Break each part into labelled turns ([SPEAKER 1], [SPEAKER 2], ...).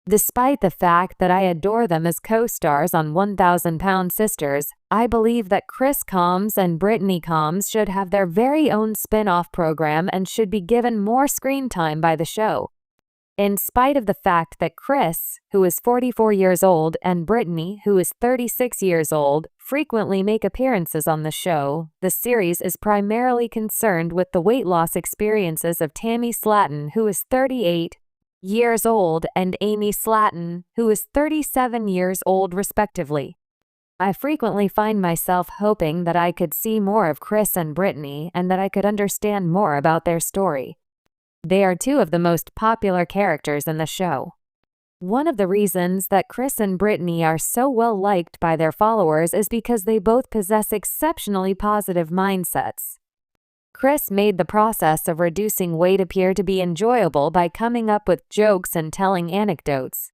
[SPEAKER 1] Despite the fact that I adore them as co-stars on 1000 Pound Sisters, I believe that Chris Combs and Brittany Combs should have their very own spin-off program and should be given more screen time by the show. In spite of the fact that Chris, who is 44 years old, and Brittany, who is 36 years old, frequently make appearances on the show, the series is primarily concerned with the weight loss experiences of Tammy Slatton, who is 38 years old, and Amy Slatton, who is 37 years old respectively. I frequently find myself hoping that I could see more of Chris and Brittany and that I could understand more about their story. They are two of the most popular characters in the show. One of the reasons that Chris and Brittany are so well liked by their followers is because they both possess exceptionally positive mindsets. Chris made the process of reducing weight appear to be enjoyable by coming up with jokes and telling anecdotes.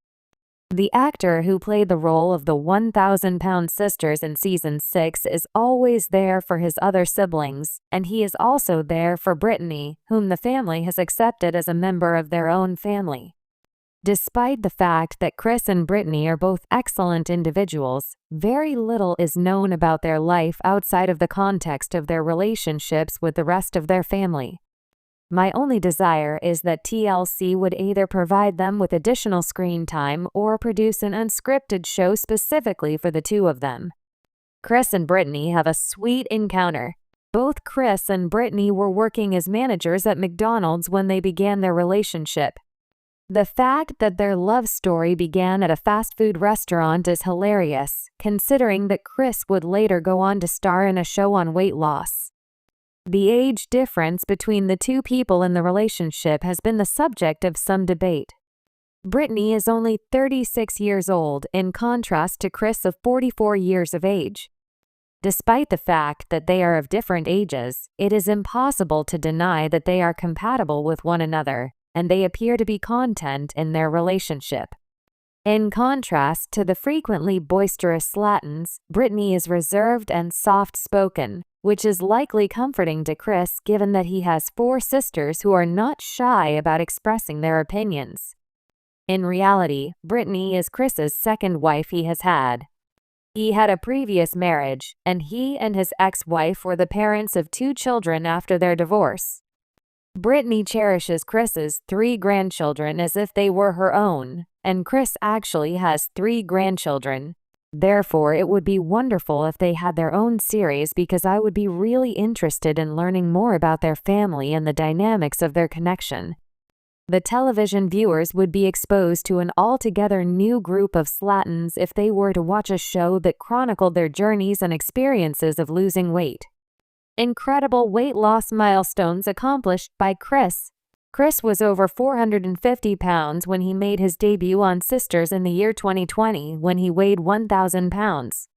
[SPEAKER 1] The actor who played the role of the 1000 Pound Sisters in Season 6 is always there for his other siblings, and he is also there for Brittany, whom the family has accepted as a member of their own family. Despite the fact that Chris and Brittany are both excellent individuals, very little is known about their life outside of the context of their relationships with the rest of their family. My only desire is that TLC would either provide them with additional screen time or produce an unscripted show specifically for the two of them. Chris and Brittany have a sweet encounter. Both Chris and Brittany were working as managers at McDonald's when they began their relationship. The fact that their love story began at a fast food restaurant is hilarious, considering that Chris would later go on to star in a show on weight loss. The age difference between the two people in the relationship has been the subject of some debate. Brittany is only 36 years old, in contrast to Chris of 44 years of age. Despite the fact that they are of different ages, it is impossible to deny that they are compatible with one another, and they appear to be content in their relationship. In contrast to the frequently boisterous Slattons, Brittany is reserved and soft-spoken, which is likely comforting to Chris given that he has 4 sisters who are not shy about expressing their opinions. In reality, Brittany is Chris's second wife he has had. He had a previous marriage, and he and his ex-wife were the parents of 2 children after their divorce. Brittany cherishes Chris's 3 grandchildren as if they were her own, and Chris actually has 3 grandchildren. Therefore, it would be wonderful if they had their own series because I would be really interested in learning more about their family and the dynamics of their connection. The television viewers would be exposed to an altogether new group of Slattons if they were to watch a show that chronicled their journeys and experiences of losing weight. Incredible weight loss milestones accomplished by Chris. Chris was over 450 pounds when he made his debut on Sisters in the year 2020 when he weighed 1,000 pounds.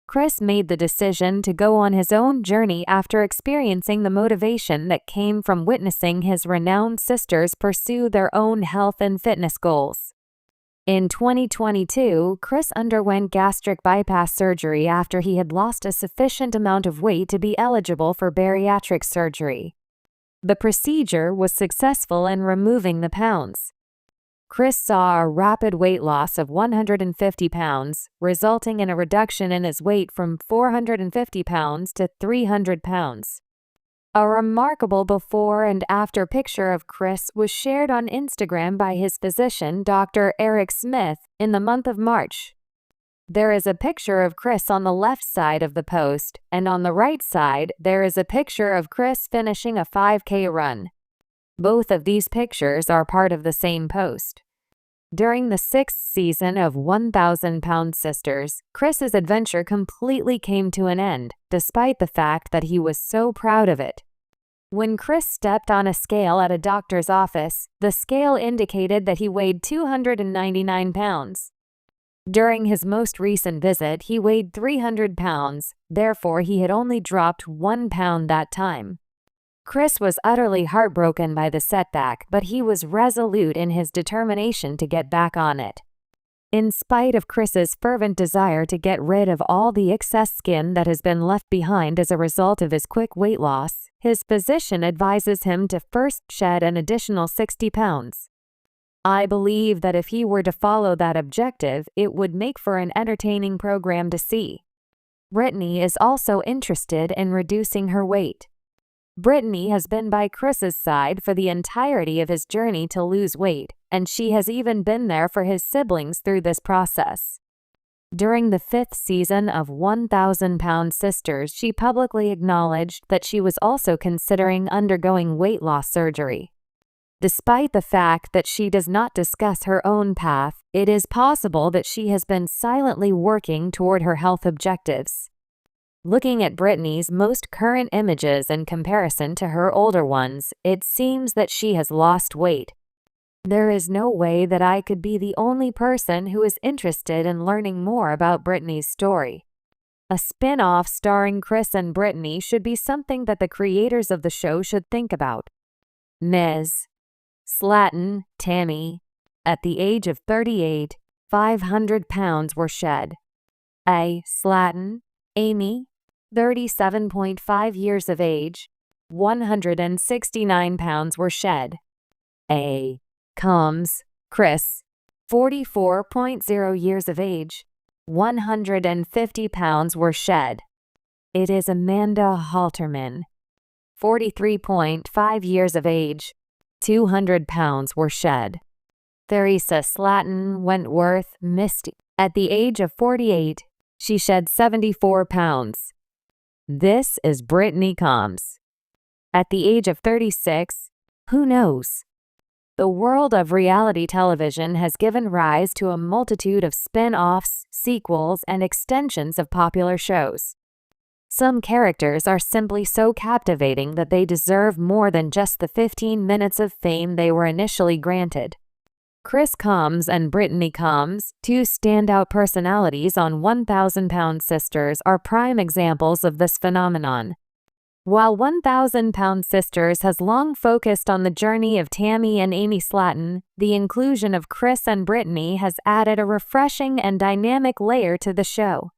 [SPEAKER 1] Chris made the decision to go on his own journey after experiencing the motivation that came from witnessing his renowned sisters pursue their own health and fitness goals. In 2022, Chris underwent gastric bypass surgery after he had lost a sufficient amount of weight to be eligible for bariatric surgery. The procedure was successful in removing the pounds. Chris saw a rapid weight loss of 150 pounds, resulting in a reduction in his weight from 450 pounds to 300 pounds. A remarkable before and after picture of Chris was shared on Instagram by his physician, Dr. Eric Smith, in the month of March. There is a picture of Chris on the left side of the post, and on the right side, there is a picture of Chris finishing a 5K run. Both of these pictures are part of the same post. During the 6th season of 1000 Pound Sisters, Chris's adventure completely came to an end, despite the fact that he was so proud of it. When Chris stepped on a scale at a doctor's office, the scale indicated that he weighed 299 pounds. During his most recent visit, he weighed 300 pounds, therefore he had only dropped 1 pound that time. Chris was utterly heartbroken by the setback, but he was resolute in his determination to get back on it. In spite of Chris's fervent desire to get rid of all the excess skin that has been left behind as a result of his quick weight loss, his physician advises him to first shed an additional 60 pounds. I believe that if he were to follow that objective, it would make for an entertaining program to see. Brittany is also interested in reducing her weight. Brittany has been by Chris's side for the entirety of his journey to lose weight, and she has even been there for his siblings through this process. During the 5th season of 1,000 Pound Sisters, she publicly acknowledged that she was also considering undergoing weight loss surgery. Despite the fact that she does not discuss her own path, it is possible that she has been silently working toward her health objectives. Looking at Brittany's most current images in comparison to her older ones, it seems that she has lost weight. There is no way that I could be the only person who is interested in learning more about Brittany's story. A spin-off starring Chris and Brittany should be something that the creators of the show should think about. Ms. Slaton, Tammy. At the age of 38, 500 pounds were shed. A. Slaton, Amy, 37.5 years of age, 169 pounds were shed. A. Combs, Chris, 44.0 years of age, 150 pounds were shed. It is Amanda Halterman, 43.5 years of age, 200 pounds were shed. Theresa Slaton Wentworth Misty. At the age of 48, she shed 74 pounds. This is Brittany Combs. At the age of 36, who knows? The world of reality television has given rise to a multitude of spin-offs, sequels, and extensions of popular shows. Some characters are simply so captivating that they deserve more than just the 15 minutes of fame they were initially granted. Chris Combs and Brittany Combs, two standout personalities on 1,000 Pound Sisters, are prime examples of this phenomenon. While 1,000 Pound Sisters has long focused on the journey of Tammy and Amy Slaton, the inclusion of Chris and Brittany has added a refreshing and dynamic layer to the show.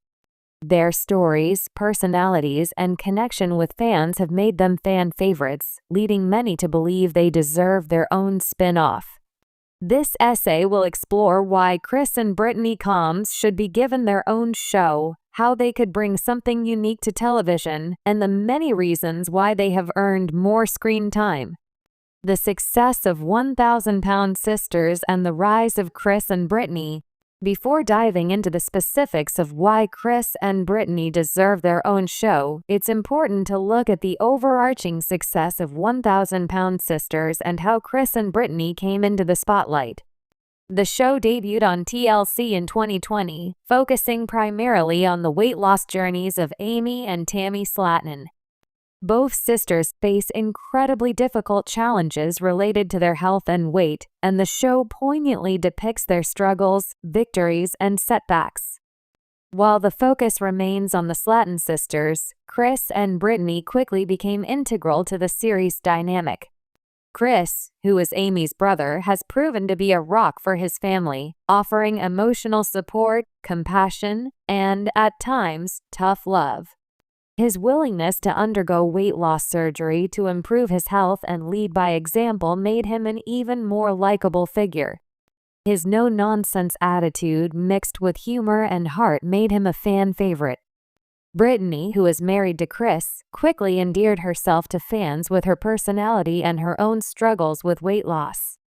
[SPEAKER 1] Their stories, personalities, and connection with fans have made them fan favorites, leading many to believe they deserve their own spin-off. This essay will explore why Chris and Brittany Combs should be given their own show, how they could bring something unique to television, and the many reasons why they have earned more screen time. The success of 1,000 Pound Sisters and the rise of Chris and Brittany. Before diving into the specifics of why Chris and Brittany deserve their own show, it's important to look at the overarching success of 1,000 Pound Sisters and how Chris and Brittany came into the spotlight. The show debuted on TLC in 2020, focusing primarily on the weight loss journeys of Amy and Tammy Slaton. Both sisters face incredibly difficult challenges related to their health and weight, and the show poignantly depicts their struggles, victories, and setbacks. While the focus remains on the Slaton sisters, Chris and Brittany quickly became integral to the series' dynamic. Chris, who is Amy's brother, has proven to be a rock for his family, offering emotional support, compassion, and, at times, tough love. His willingness to undergo weight loss surgery to improve his health and lead by example made him an even more likable figure. His no-nonsense attitude mixed with humor and heart made him a fan favorite. Brittany, who is married to Chris, quickly endeared herself to fans with her personality and her own struggles with weight loss.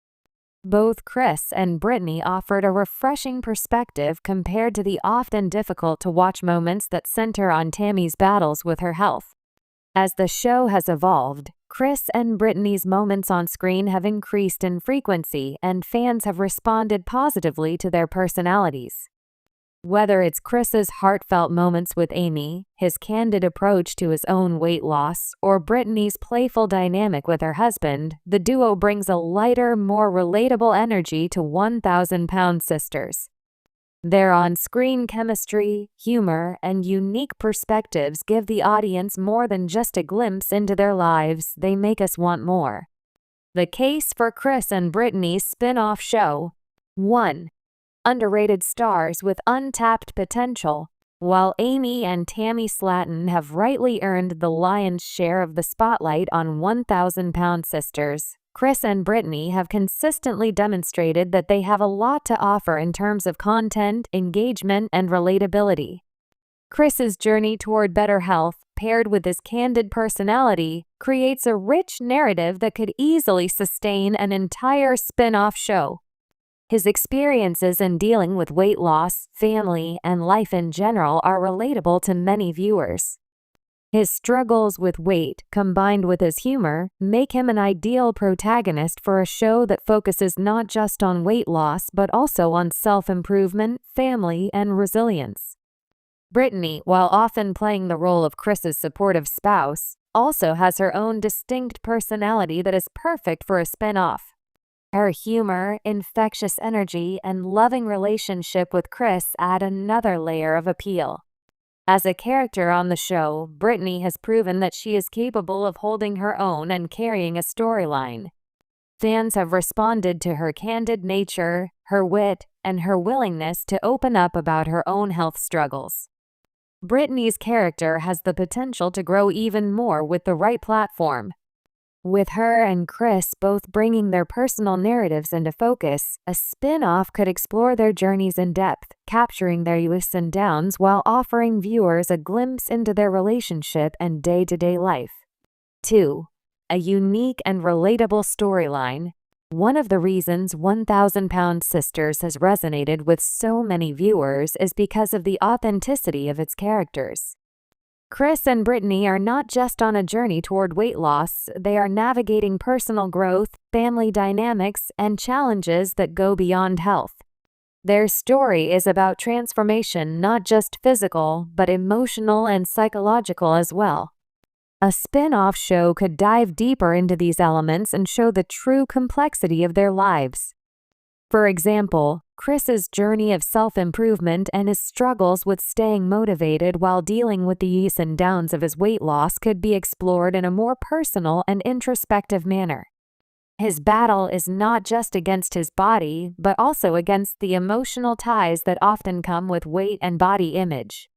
[SPEAKER 1] Both Chris and Brittany offered a refreshing perspective compared to the often difficult-to-watch moments that center on Tammy's battles with her health. As the show has evolved, Chris and Brittany's moments on screen have increased in frequency, and fans have responded positively to their personalities. Whether it's Chris's heartfelt moments with Amy, his candid approach to his own weight loss, or Brittany's playful dynamic with her husband, the duo brings a lighter, more relatable energy to 1,000 Pound Sisters. Their on-screen chemistry, humor, and unique perspectives give the audience more than just a glimpse into their lives. They make us want more. The case for Chris and Brittany's spin-off show. 1. Underrated stars with untapped potential. While Amy and Tammy Slaton have rightly earned the lion's share of the spotlight on 1,000 Pound Sisters, Chris and Brittany have consistently demonstrated that they have a lot to offer in terms of content, engagement, and relatability. Chris's journey toward better health, paired with his candid personality, creates a rich narrative that could easily sustain an entire spin-off show. His experiences in dealing with weight loss, family, and life in general are relatable to many viewers. His struggles with weight, combined with his humor, make him an ideal protagonist for a show that focuses not just on weight loss but also on self-improvement, family, and resilience. Brittany, while often playing the role of Chris's supportive spouse, also has her own distinct personality that is perfect for a spin-off. Her humor, infectious energy, and loving relationship with Chris add another layer of appeal. As a character on the show, Brittany has proven that she is capable of holding her own and carrying a storyline. Fans have responded to her candid nature, her wit, and her willingness to open up about her own health struggles. Brittany's character has the potential to grow even more with the right platform. With her and Chris both bringing their personal narratives into focus, a spin-off could explore their journeys in depth, capturing their ups and downs while offering viewers a glimpse into their relationship and day-to-day life. 2. A unique and relatable storyline. One of the reasons 1,000-Pound Sisters has resonated with so many viewers is because of the authenticity of its characters. Chris and Brittany are not just on a journey toward weight loss, they are navigating personal growth, family dynamics, and challenges that go beyond health. Their story is about transformation, not just physical, but emotional and psychological as well. A spin-off show could dive deeper into these elements and show the true complexity of their lives. For example, Chris's journey of self-improvement and his struggles with staying motivated while dealing with the ups and downs of his weight loss could be explored in a more personal and introspective manner. His battle is not just against his body, but also against the emotional ties that often come with weight and body image.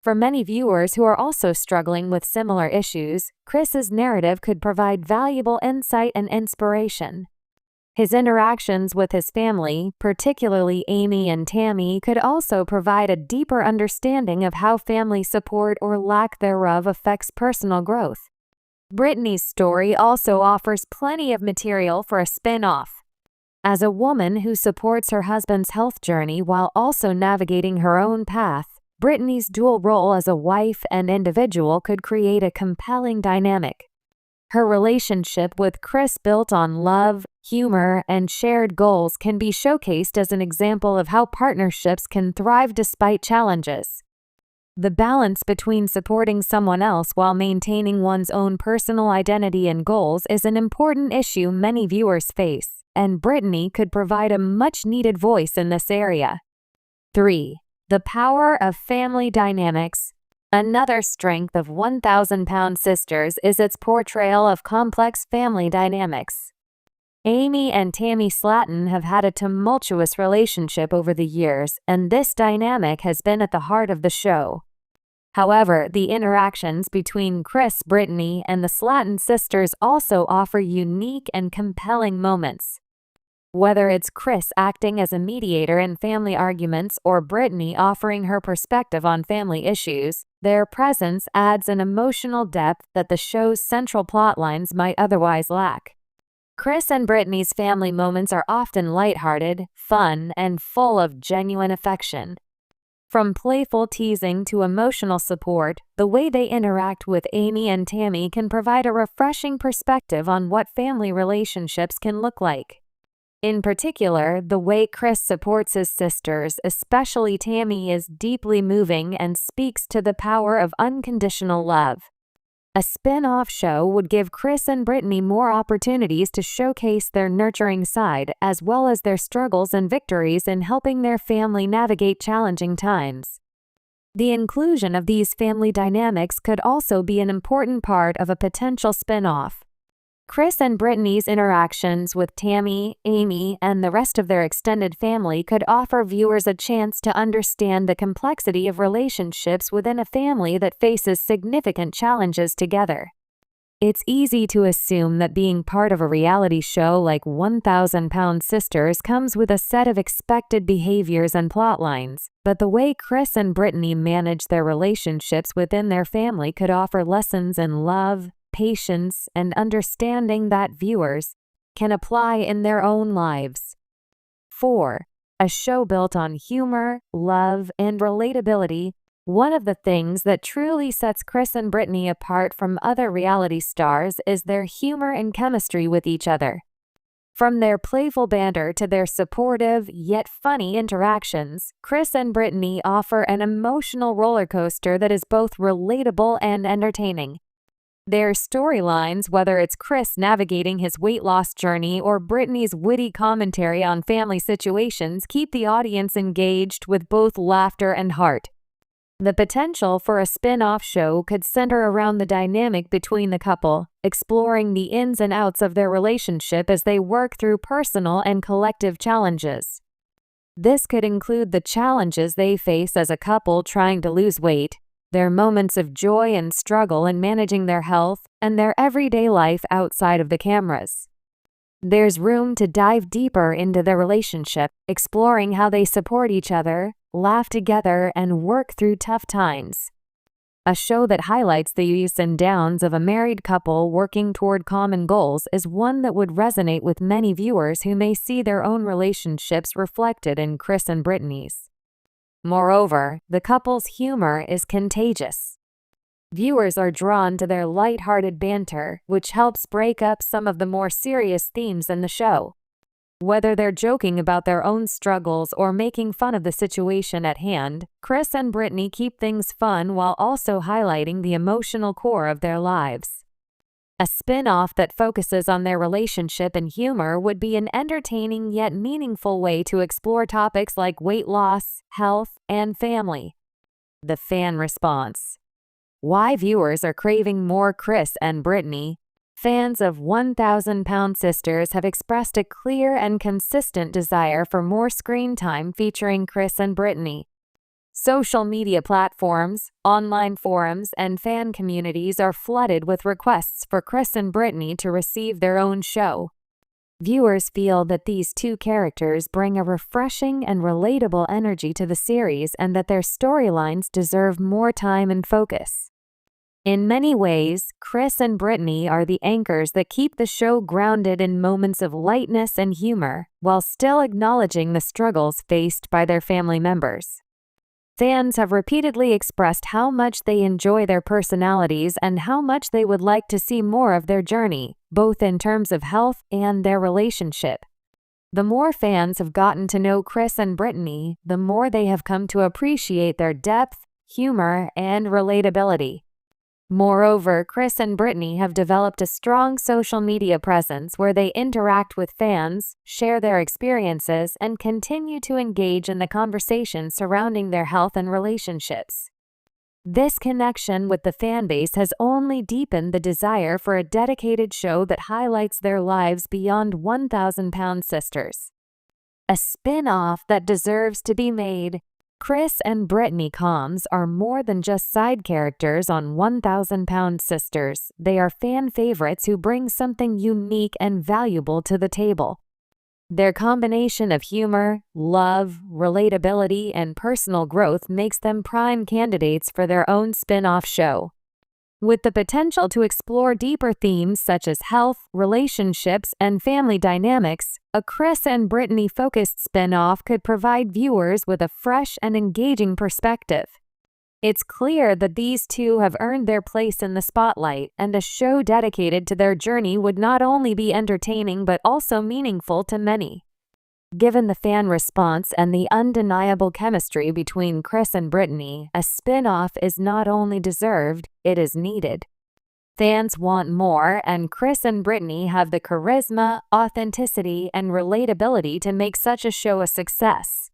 [SPEAKER 1] For many viewers who are also struggling with similar issues, Chris's narrative could provide valuable insight and inspiration. His interactions with his family, particularly Amy and Tammy, could also provide a deeper understanding of how family support or lack thereof affects personal growth. Brittany's story also offers plenty of material for a spin-off. As a woman who supports her husband's health journey while also navigating her own path, Brittany's dual role as a wife and individual could create a compelling dynamic. Her relationship with Chris, built on love, humor, and shared goals, can be showcased as an example of how partnerships can thrive despite challenges. The balance between supporting someone else while maintaining one's own personal identity and goals is an important issue many viewers face, and Brittany could provide a much-needed voice in this area. 3. The power of family dynamics. Another strength of 1,000-Pound Sisters is its portrayal of complex family dynamics. Amy and Tammy Slatton have had a tumultuous relationship over the years, and this dynamic has been at the heart of the show. However, the interactions between Chris, Brittany, and the Slatton sisters also offer unique and compelling moments. Whether it's Chris acting as a mediator in family arguments or Brittany offering her perspective on family issues, their presence adds an emotional depth that the show's central plotlines might otherwise lack. Chris and Brittany's family moments are often lighthearted, fun, and full of genuine affection. From playful teasing to emotional support, the way they interact with Amy and Tammy can provide a refreshing perspective on what family relationships can look like. In particular, the way Chris supports his sisters, especially Tammy, is deeply moving and speaks to the power of unconditional love. A spin-off show would give Chris and Brittany more opportunities to showcase their nurturing side, as well as their struggles and victories in helping their family navigate challenging times. The inclusion of these family dynamics could also be an important part of a potential spin-off. Chris and Brittany's interactions with Tammy, Amy, and the rest of their extended family could offer viewers a chance to understand the complexity of relationships within a family that faces significant challenges together. It's easy to assume that being part of a reality show like 1000-Pound Sisters comes with a set of expected behaviors and plot lines, but the way Chris and Brittany manage their relationships within their family could offer lessons in love, patience, and understanding that viewers can apply in their own lives. 4. A show built on humor, love, and relatability. One of the things that truly sets Chris and Brittany apart from other reality stars is their humor and chemistry with each other. From their playful banter to their supportive yet funny interactions, Chris and Brittany offer an emotional roller coaster that is both relatable and entertaining. Their storylines, whether it's Chris navigating his weight loss journey or Brittany's witty commentary on family situations, keep the audience engaged with both laughter and heart. The potential for a spin-off show could center around the dynamic between the couple, exploring the ins and outs of their relationship as they work through personal and collective challenges. This could include the challenges they face as a couple trying to lose weight, their moments of joy and struggle in managing their health, and their everyday life outside of the cameras. There's room to dive deeper into their relationship, exploring how they support each other, laugh together, and work through tough times. A show that highlights the ups and downs of a married couple working toward common goals is one that would resonate with many viewers who may see their own relationships reflected in Chris and Brittany's. Moreover, the couple's humor is contagious. Viewers are drawn to their light-hearted banter, which helps break up some of the more serious themes in the show. Whether they're joking about their own struggles or making fun of the situation at hand, Chris and Brittany keep things fun while also highlighting the emotional core of their lives. A spin-off that focuses on their relationship and humor would be an entertaining yet meaningful way to explore topics like weight loss, health, and family. The fan response. Why viewers are craving more Chris and Brittany. Fans of 1000-Pound Sisters have expressed a clear and consistent desire for more screen time featuring Chris and Brittany. Social media platforms, online forums, and fan communities are flooded with requests for Chris and Brittany to receive their own show. Viewers feel that these two characters bring a refreshing and relatable energy to the series and that their storylines deserve more time and focus. In many ways, Chris and Brittany are the anchors that keep the show grounded in moments of lightness and humor, while still acknowledging the struggles faced by their family members. Fans have repeatedly expressed how much they enjoy their personalities and how much they would like to see more of their journey, both in terms of health and their relationship. The more fans have gotten to know Chris and Brittany, the more they have come to appreciate their depth, humor, and relatability. Moreover, Chris and Brittany have developed a strong social media presence where they interact with fans, share their experiences, and continue to engage in the conversation surrounding their health and relationships. This connection with the fanbase has only deepened the desire for a dedicated show that highlights their lives beyond 1000-Pound Sisters. A spin-off that deserves to be made. Chris and Brittany Combs are more than just side characters on 1000-Pound Sisters. They are fan favorites who bring something unique and valuable to the table. Their combination of humor, love, relatability, and personal growth makes them prime candidates for their own spin-off show. With the potential to explore deeper themes such as health, relationships, and family dynamics, a Chris and Brittany-focused spin-off could provide viewers with a fresh and engaging perspective. It's clear that these two have earned their place in the spotlight, and a show dedicated to their journey would not only be entertaining but also meaningful to many. Given the fan response and the undeniable chemistry between Chris and Brittany, a spin-off is not only deserved, it is needed. Fans want more, and Chris and Brittany have the charisma, authenticity, and relatability to make such a show a success.